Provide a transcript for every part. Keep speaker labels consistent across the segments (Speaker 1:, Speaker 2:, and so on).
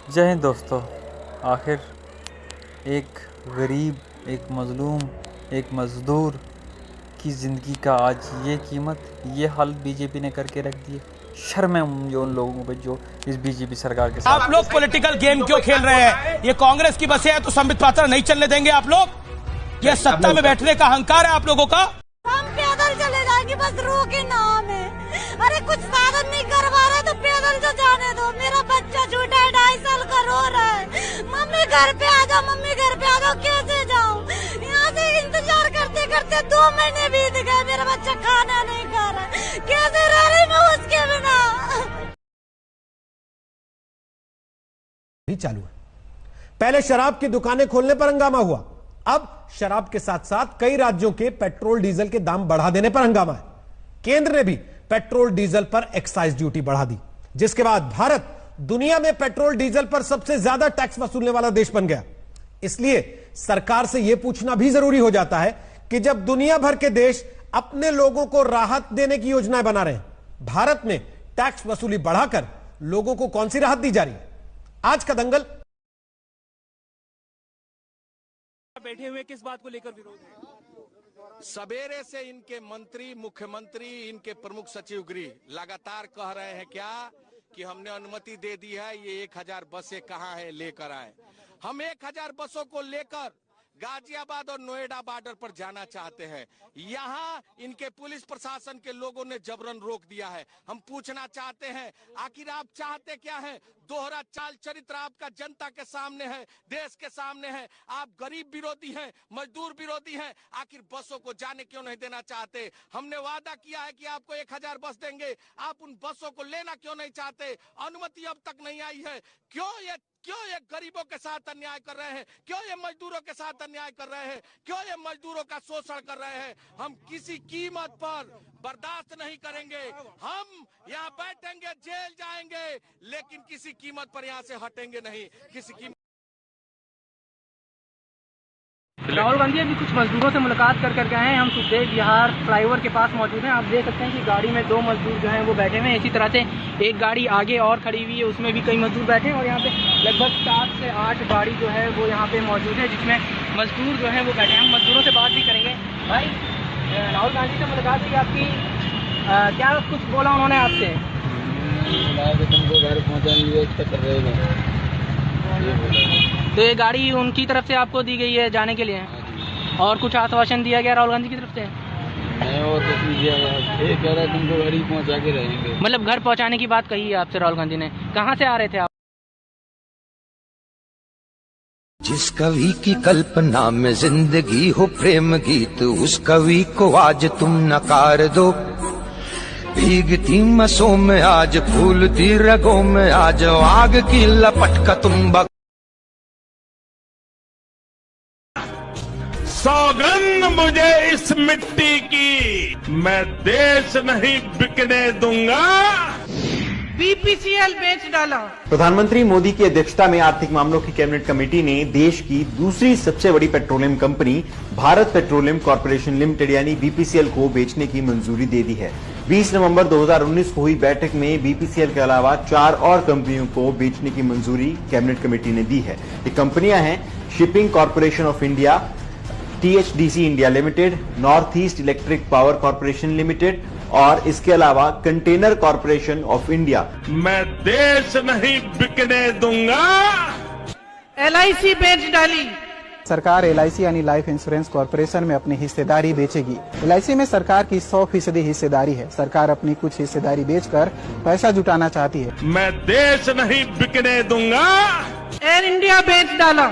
Speaker 1: जय हिंद दोस्तों। आखिर एक गरीब, एक मज़लूम, एक मज़दूर की ज़िंदगी का आज ये कीमत, ये हालत बीजेपी ने करके रख दी है। शर्म है उन लोगों पे जो इस बीजेपी सरकार के साथ।
Speaker 2: आप लोग पॉलिटिकल गेम क्यों खेल रहे हैं? ये कांग्रेस की बसें हैं तो संबित पात्रा नहीं चलने देंगे आप लोग। ये सत्ता में बैठने का अहंकार है आप लोगों का।
Speaker 3: हम पैदल चले जाएंगे, बस रो के नाम है। अरे कुछ साधन नहीं करवा रहे तो पैदल तो जाने दो। मेरा बच्चा छोटा है, 2.5 साल का, रो रहा है। मम्मी घर पे आ जाओ, मम्मी घर पे आ जाओ। कैसे जाऊं? यहाँ से इंतजार करते करते 2 महीने बीत गए, मेरा बच्चा खाना नहीं खा रहा। कैसे रह रही मैं उसके बिना?
Speaker 4: भी चालू है। पहले शराब की दुकानें खोलने पर हंगामा हुआ, अब शराब के साथ साथ कई राज्यों के पेट्रोल डीजल के दाम बढ़ा देने पर हंगामा है। केंद्र ने भी पेट्रोल डीजल पर एक्साइज ड्यूटी बढ़ा दी, जिसके बाद भारत दुनिया में पेट्रोल डीजल पर सबसे ज्यादा टैक्स वसूलने वाला देश बन गया। इसलिए सरकार से यह पूछना भी जरूरी हो जाता है कि जब दुनिया भर के देश अपने लोगों को राहत देने की योजनाएं बना रहे हैं, भारत में टैक्स वसूली बढ़ाकर लोगों को कौन सी राहत दी जा रही है? आज का दंगल
Speaker 2: बैठे हुए किस बात को लेकर विरोध है?
Speaker 5: सवेरे से इनके मंत्री, मुख्यमंत्री, इनके प्रमुख सचिव गृह लगातार कह रहे हैं क्या कि हमने अनुमति दे दी है, ये 1000 बसें कहां है, लेकर आए। हम 1000 बसों को लेकर गाजियाबाद और नोएडा बॉर्डर पर जाना चाहते हैं। यहाँ इनके पुलिस प्रशासन के लोगों ने जबरन रोक दिया है। हम पूछना चाहते हैं, आखिर आप चाहते क्या हैं? दोहरा चाल चरित्र आपका जनता के सामने है, देश के सामने है। आप गरीब विरोधी हैं, मजदूर विरोधी हैं। आखिर बसों को जाने क्यों नहीं देना चाहते? हमने वादा किया है कि आपको 1000 बस देंगे, आप उन बसों को लेना क्यों नहीं चाहते? अनुमति अब तक नहीं आई है। क्यों ये गरीबों के साथ अन्याय कर रहे हैं? क्यों ये मजदूरों के साथ अन्याय कर रहे हैं? क्यों ये मजदूरों का शोषण कर रहे हैं? हम किसी कीमत पर बर्दाश्त नहीं करेंगे। हम यहाँ बैठेंगे, जेल जाएंगे, लेकिन किसी कीमत पर यहाँ से हटेंगे नहीं। किसी कीमत।
Speaker 6: राहुल गांधी अभी कुछ मजदूरों से मुलाकात कर गए हैं। हम सुखदेव विहार फ्लाईओवर के पास मौजूद हैं। आप देख सकते हैं कि गाड़ी में 2 मजदूर जो हैं वो बैठे हुए हैं। इसी तरह से एक गाड़ी आगे और खड़ी हुई है, उसमें भी कई मजदूर बैठे हैं और यहाँ पे लगभग 7 से 8 गाड़ी जो है वो यहाँ पे मौजूद है, जिसमें मजदूर जो है वो बैठे हैं। हम मजदूरों से बात भी करेंगे। भाई, राहुल गांधी से मुलाकात हुई आपकी, क्या कुछ बोला उन्होंने आपसे?
Speaker 7: तुमको घर पहुँचाने कर रहे।
Speaker 6: तो ये गाड़ी उनकी तरफ से आपको दी गई है जाने के लिए, और कुछ आश्वासन दिया गया राहुल गांधी की तरफ से?
Speaker 7: नहीं, और कुछ नहीं दिया गया। ये कह रहा है तुमको घर ही पहुँचा के रहेंगे।
Speaker 6: मतलब घर पहुंचाने की बात कही है आपसे राहुल गांधी ने। कहाँ से आ रहे थे आप?
Speaker 8: जिस कवि की कल्पना में जिंदगी हो प्रेम गीत, उस कवि को आज तुम नकार दो। भीगती मसों में आज, फूलती रगों में आज, आग की लपट का तुम
Speaker 9: सौगंध मुझे इस मिट्टी की, मैं देश नहीं बिकने दूंगा।
Speaker 10: बीपीसीएल बेच डाला।
Speaker 11: प्रधानमंत्री मोदी की अध्यक्षता में आर्थिक मामलों की कैबिनेट कमेटी ने देश की दूसरी सबसे बड़ी petroleum company Bharat petroleum corporation limited यानी बीपीसीएल को बेचने की मंजूरी दे दी है। 20 नवंबर 2019 को हुई बैठक में बीपीसीएल के अलावा 4 और कंपनियों को बेचने की मंजूरी कैबिनेट कमेटी ने दी है। ये कंपनियां हैं shipping corporation of India, THDC India limited, north east electric power corporation limited और इसके अलावा कंटेनर कॉर्पोरेशन ऑफ इंडिया।
Speaker 9: मैं देश नहीं बिकने दूंगा।
Speaker 10: LIC बेच डाली।
Speaker 12: सरकार LIC यानी लाइफ इंश्योरेंस कॉर्पोरेशन में अपनी हिस्सेदारी बेचेगी। LIC में सरकार की 100% हिस्सेदारी है। सरकार अपनी कुछ हिस्सेदारी बेचकर पैसा जुटाना चाहती है।
Speaker 9: मैं देश नहीं बिकने दूंगा।
Speaker 10: एयर इंडिया बेच डाला।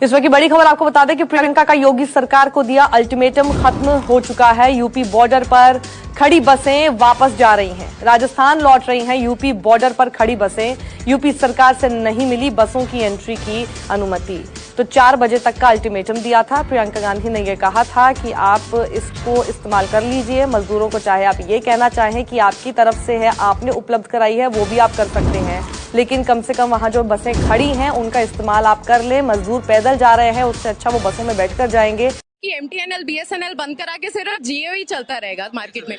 Speaker 13: इस वक्त की बड़ी खबर आपको बता दें कि प्रियंका का योगी सरकार को दिया अल्टीमेटम खत्म हो चुका है। यूपी बॉर्डर पर खड़ी बसें वापस जा रही हैं, राजस्थान लौट रही हैं। यूपी बॉर्डर पर खड़ी बसें, यूपी सरकार से नहीं मिली बसों की एंट्री की अनुमति। तो 4 बजे तक का अल्टीमेटम दिया था। प्रियंका गांधी ने यह कहा था कि आप इसको इस्तेमाल कर लीजिए। मजदूरों को चाहे आप ये कहना चाहें कि आपकी तरफ से है, आपने उपलब्ध कराई है, वो भी आप कर सकते हैं, लेकिन कम से कम वहां जो बसें खड़ी हैं उनका इस्तेमाल आप कर लें। मजदूर पैदल जा रहे हैं, उससे अच्छा वो बसों में बैठकर जाएंगे।
Speaker 14: कि MTNL BSNL बंद करा के सिर्फ जियो ही चलता रहेगा मार्केट में।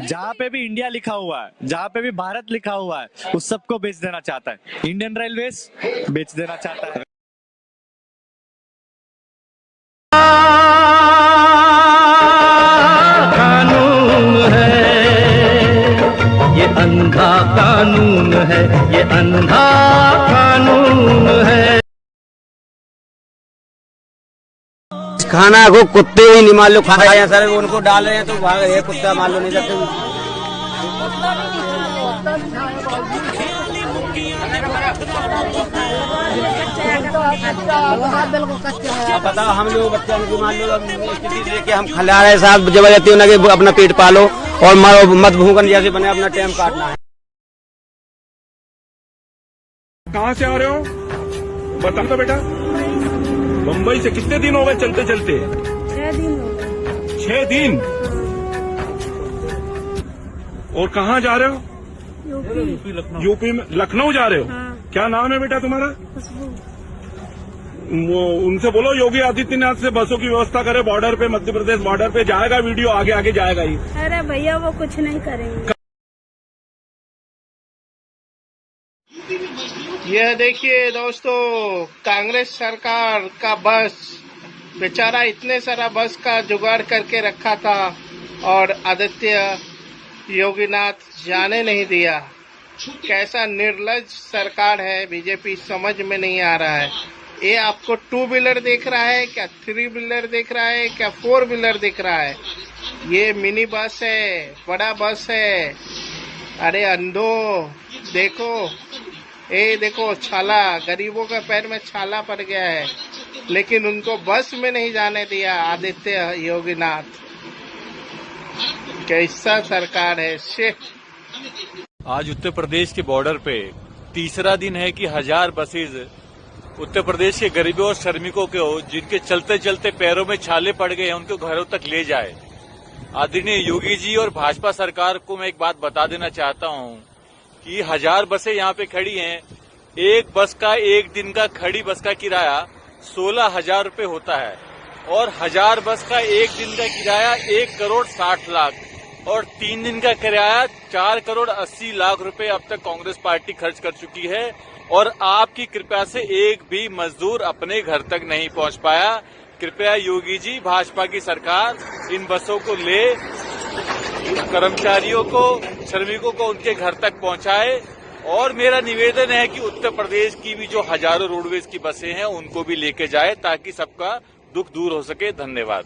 Speaker 15: जहाँ पे भी इंडिया लिखा हुआ है, जहाँ पे भी भारत लिखा हुआ है, उस सबको बेच देना चाहता है। इंडियन रेलवेज बेच देना चाहता है।
Speaker 16: कानून है ये, अंधा कानून है ये, अंधा कानून है।
Speaker 17: खाना को कुत्ते ही नहीं मान लो खा रहे हैं सर, उनको डाल रहे हैं तो भाग रहे हैं, कुत्ता मान लो नहीं सकते। बताओ हम लोग बच्चे मान लो स्थिति लेके हम खिला रहे साहब, जबरदस्ती उन्हें अपना पेट पालो और मरो मत, भूखन जैसे बने अपना टाइम काटना है।
Speaker 9: कहाँ से आ रहे हो बता तो बेटा। मुंबई से कितने दिन हो गए चलते चलते?
Speaker 3: 6 दिन हो गए।
Speaker 9: 6 दिन। और कहाँ जा रहे हो? यूपी में लखनऊ जा रहे हो?
Speaker 3: हाँ।
Speaker 9: क्या नाम है बेटा तुम्हारा?
Speaker 3: खुशबू।
Speaker 9: वो उनसे बोलो योगी आदित्यनाथ से बसों की व्यवस्था करे बॉर्डर पे, मध्य प्रदेश बॉर्डर पे जाएगा वीडियो, आगे आगे जाएगा ही।
Speaker 3: अरे भैया वो कुछ नहीं करेंगे।
Speaker 10: यह देखिए दोस्तों, कांग्रेस सरकार का बस बेचारा इतने सारा बस का जुगाड़ करके रखा था और आदित्य योगीनाथ जाने नहीं दिया। कैसा निर्लज्ज सरकार है, बीजेपी समझ में नहीं आ रहा है। ये आपको 2 व्हीलर देख रहा है क्या, 3 व्हीलर देख रहा है क्या, 4 व्हीलर देख रहा है? ये मिनी बस है, बड़ा बस है। अरे अंधो देखो, ये देखो छाला, गरीबों के पैर में छाला पड़ गया है, लेकिन उनको बस में नहीं जाने दिया आदित्य योगीनाथ। कैसा सरकार है शेख।
Speaker 15: आज उत्तर प्रदेश के बॉर्डर पे तीसरा दिन है कि 1000 बसेज उत्तर प्रदेश के गरीबों और श्रमिकों को, जिनके चलते चलते पैरों में छाले पड़ गए हैं, उनके घरों तक ले जाए। आदरणीय योगी जी और भाजपा सरकार को मैं एक बात बता देना चाहता हूं कि 1000 बसें यहाँ पे खड़ी हैं। एक बस का एक दिन का खड़ी बस का किराया 16,000 रुपये होता है और 1000 बस का एक दिन का किराया 1 करोड़ 60 लाख और 3 दिन का किराया 4 करोड़ 80 लाख रुपए अब तक कांग्रेस पार्टी खर्च कर चुकी है और आपकी कृपया से एक भी मजदूर अपने घर तक नहीं पहुंच पाया। कृपया योगी जी, भाजपा की सरकार इन बसों को ले, कर्मचारियों को, श्रमिकों को उनके घर तक पहुंचाए। और मेरा निवेदन है कि उत्तर प्रदेश की भी जो हजारों रोडवेज की बसें हैं उनको भी लेके जाए ताकि सबका दुख दूर हो सके। धन्यवाद।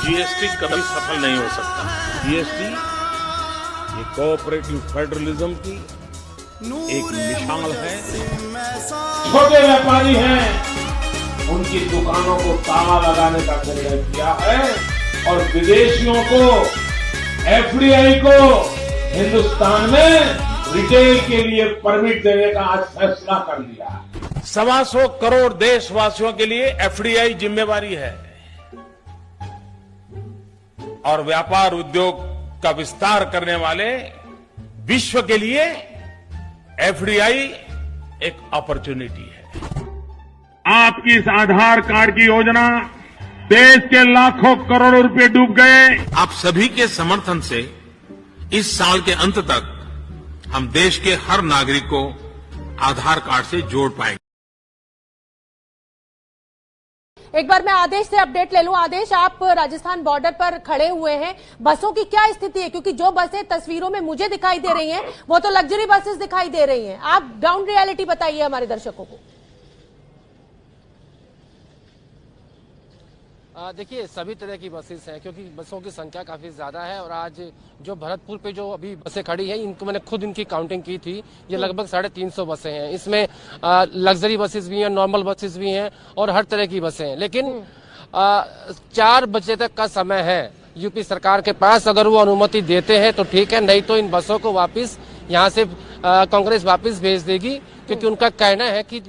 Speaker 9: जीएसटी कभी सफल नहीं हो सकता। जीएसटी ये कोऑपरेटिव फेडरलिज्म की एक मिसाल है। छोटे व्यापारी हैं, उनकी दुकानों को ताला लगाने का निर्णय किया है और विदेशियों को, एफडीआई को हिंदुस्तान में रिटेल के लिए परमिट देने का आज फैसला कर लिया। 125 करोड़ देशवासियों के लिए एफडीआई जिम्मेवारी है और व्यापार उद्योग का विस्तार करने वाले विश्व के लिए एफडीआई एक अपॉर्चुनिटी है। आपकी इस आधार कार्ड की योजना देश के लाखों करोड़ों रुपए डूब गए। आप सभी के समर्थन से इस साल के अंत तक हम देश के हर नागरिक को आधार कार्ड से जोड़ पाएंगे।
Speaker 13: एक बार मैं आदेश से अपडेट ले लूं। आदेश, आप राजस्थान बॉर्डर पर खड़े हुए हैं, बसों की क्या स्थिति है? क्योंकि जो बसें तस्वीरों में मुझे दिखाई दे रही हैं वो तो लग्जरी बसेस दिखाई दे रही हैं। आप ग्राउंड रियलिटी बताइए हमारे दर्शकों को।
Speaker 6: देखिए, सभी तरह की बसेस हैं क्योंकि बसों की संख्या काफ़ी ज़्यादा है और आज जो भरतपुर पे जो अभी बसें खड़ी हैं इनको मैंने खुद इनकी काउंटिंग की थी, ये लगभग 350 बसें हैं। इसमें लग्जरी बसेस भी हैं, नॉर्मल बसेस भी हैं और हर तरह की बसें हैं। लेकिन 4 बजे तक का समय है यूपी सरकार के पास। अगर वो अनुमति देते हैं तो ठीक है, नहीं तो इन बसों को वापस यहाँ से कांग्रेस वापस भेज देगी क्योंकि उनका कहना है कि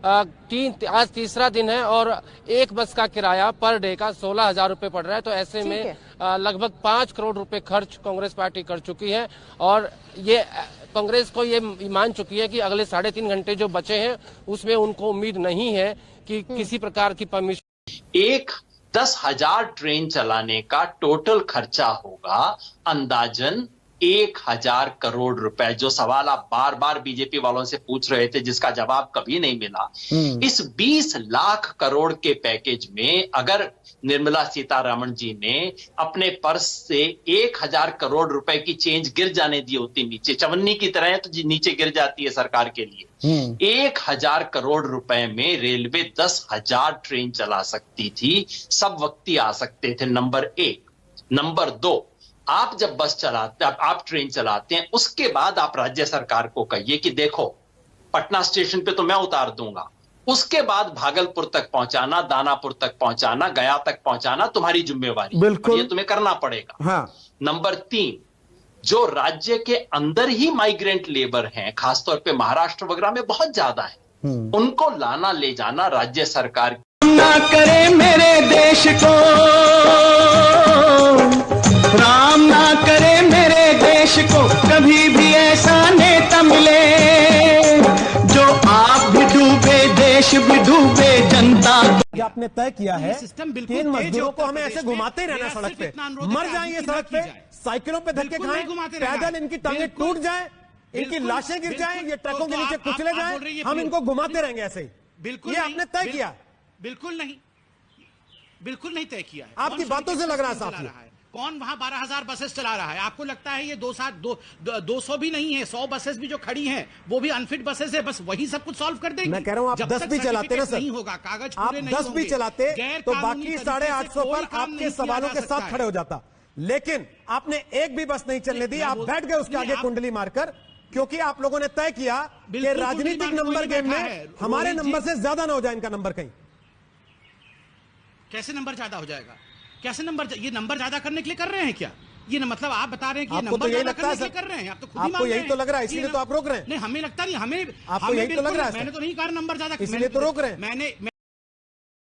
Speaker 6: आज तीसरा दिन है और एक बस का किराया पर डे का 16,000 रुपए पड़ रहा है। तो ऐसे में लगभग 5 करोड़ रुपए खर्च कांग्रेस पार्टी कर चुकी है और ये कांग्रेस को ये मान चुकी है कि अगले 3.5 घंटे जो बचे हैं उसमें उनको उम्मीद नहीं है कि किसी प्रकार की परमिशन
Speaker 18: 10,000 ट्रेन चलाने का टोटल खर्चा होगा अंदाजन 1,000 करोड़ रुपए। जो सवाल आप बार बार बीजेपी वालों से पूछ रहे थे, जिसका जवाब कभी नहीं मिला। इस 20 लाख करोड़ के पैकेज में अगर निर्मला सीतारमण जी ने अपने पर्स से 1,000 करोड़ रुपए की चेंज गिर जाने दी होती नीचे, चवन्नी की तरह तो नीचे गिर जाती है सरकार के लिए, 1,000 करोड़ रुपए में रेलवे 10,000 ट्रेन चला सकती थी, सब व्यक्ति आ सकते थे। नंबर 1। नंबर 2, आप जब बस चलाते, आप ट्रेन चलाते हैं, उसके बाद आप राज्य सरकार को कहिए कि देखो पटना स्टेशन पे तो मैं उतार दूंगा, उसके बाद भागलपुर तक पहुंचाना, दानापुर तक पहुंचाना, गया तक पहुंचाना तुम्हारी जिम्मेवारी, बिल्कुल ये तुम्हें करना पड़ेगा। हाँ। नंबर 3, जो राज्य के अंदर ही माइग्रेंट लेबर हैं, खासतौर पे महाराष्ट्र वगैरह में बहुत ज्यादा है, उनको लाना ले जाना राज्य सरकार
Speaker 16: ना करे मेरे देश को, राम ना करे मेरे देश को, कभी भी ऐसा नेता मिले जो आप भी डूबे, देश भी डूबे, जनता।
Speaker 4: आपने तय किया है कि इन मजदूरों को हमें ऐसे घुमाते ही रहना सड़क पे, मर जाएंगे सड़क पे, साइकिलों पे धक्के खाएं, पैदल इनकी टांगें टूट जाएं, इनकी लाशें गिर जाएं, ये ट्रकों के नीचे कुचले जाएं, हम इनको घुमाते रहेंगे ऐसे ही। बिल्कुल, ये आपने तय किया? बिल्कुल नहीं, बिल्कुल नहीं तय किया है। आपकी बातों से लग रहा है साफ।
Speaker 19: कौन वहां 12,000 बसेस चला रहा है? आपको लगता है ये 200 भी नहीं है, 100 बसेस भी जो खड़ी हैं वो भी अनफिट बसेस है, बस वही सब कुछ सॉल्व कर देंगे। मैं कह रहा हूं आप 10 भी चलाते ना सर, नहीं होगा, कागज
Speaker 4: आप 10 भी चलाते तो बाकी 850 पर आपके सवालों के साथ खड़े हो जाता, लेकिन आपने एक भी बस नहीं चलने दी। आप बैठ गए उसके आगे कुंडली मारकर, क्योंकि आप लोगों ने तय किया कि राजनीतिक नंबर गेम में हमारे नंबर से ज्यादा ना हो जाए इनका नंबर कहीं।
Speaker 19: कैसे नंबर ज्यादा हो जाएगा? कैसे नंबर? ये नंबर ज्यादा करने के लिए कर रहे हैं क्या? ये मतलब आप बता रहे हैं कि
Speaker 4: आपको
Speaker 19: नंबर
Speaker 4: तो यही
Speaker 19: ज्यादा
Speaker 4: लगता है
Speaker 19: करने के लिए कर रहे हैं? आप तो खुद ही
Speaker 4: आपको यही तो लग रहा है, इसीलिए तो आप रोक रहे हैं।
Speaker 19: नहीं, हमें लगता नहीं, हमें
Speaker 4: आपको यही तो लग रहा है।
Speaker 19: मैंने तो नहीं कहा नंबर ज्यादा,
Speaker 4: इसलिए तो रोक रहे हैं।
Speaker 19: मैंने